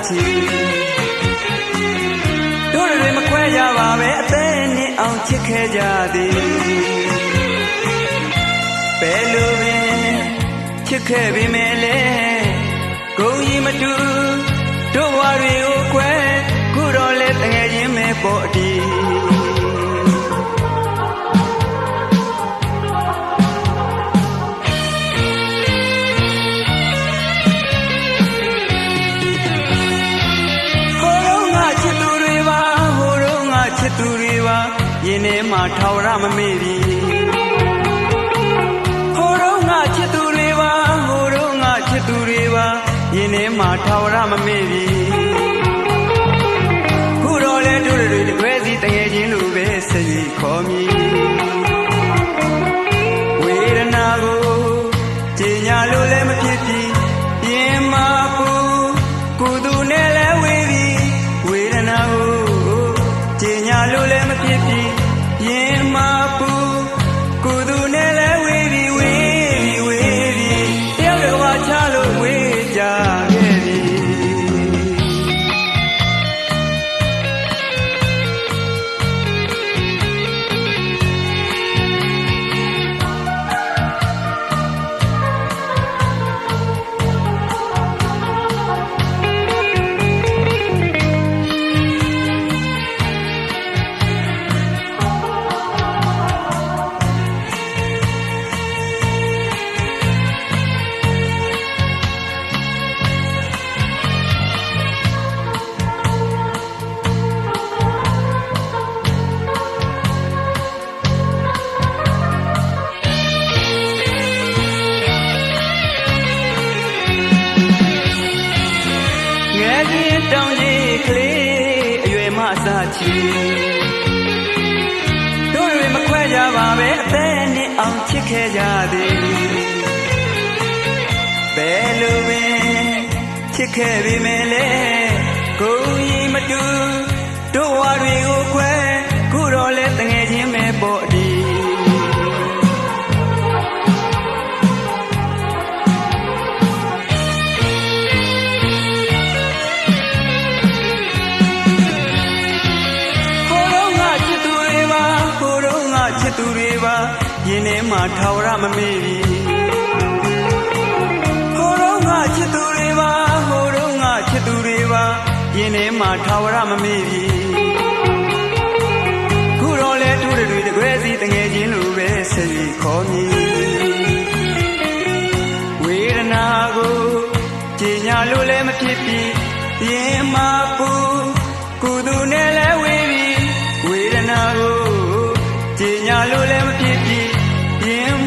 ချီတို့တွေမခွဲကြပါပဲအသေးနဲ့အောင်ချစ်ခဲ့ကြသည်ဘယ်လိုပင်ချစ်ခဲ့ပြီမဲ့လေဂုံကြီးမတူတို့ဘဝတွေကိုခွဲခုတော့လဲတငယ်ချင်းပဲပေါ်အတီးသူတွေပါရင်ထဲမှာထောင်ရမမေ့ပြီဟိုတော့ငါချစ်သူတွေပါဟိုတော့ငါချစ်သူတွေပါရင်ထဲမှာထောင်ရမမေ့ပြီခုတော့လဲတို့တွေတကွဲစီတငယ်ချင်းလိုပဲစိတ်ခေါ်မြည်ဝေဒနာကိုကြည်ညာလို့လည်းမဖြစ်ပြီရင်မပူကုသူနဲ့လဲဝေးပြီဝေဒနာကိုညာလို့လည်းမဖြစ်ပြီရင်မပူကိုသူနဲ့လည်းဝေးပြီဝေးပြီဝေးပြီတယောက်တစ်ဝါချလို့ဝေးကြခဲ့ပြီတောင်ကြီးကလေးအရွယ်မအစချီတို့တွေမခွဲကြပါပဲအသေးနဲ့အောင်ချစ်ခဲ့ကြသည်ဘယ်လိုပင်ချစ်ခဲ့ပြီမဲ့လေကိုကြီးမတူတို့ဝါတွေကိုခွဲခုတော့လဲတငယ်ချင်းပဲပေါ်အတီးသူတွေပါရင်ထဲမှာထောင်ရမမေ့ပြီဟိုတော့ငါချစ်သူတွေပါဟိုတော့ငါချစ်သူတွေပါရင်ထဲမှာထောင်ရမမေ့ပြီခုတော့လဲတို့တွေတကွဲစီတငယ်ချင်းလိုပဲစိတ်ခေါ်မြည်ဝေဒနာကိုကြည်ညာလို့လည်းမဖြစ်ပြီရင်မပူကုသူနဲ့လည်းဝေးပြီဝေဒနာကိုကြည်ညာလို့လည်းမဖြစ်ပြီရင်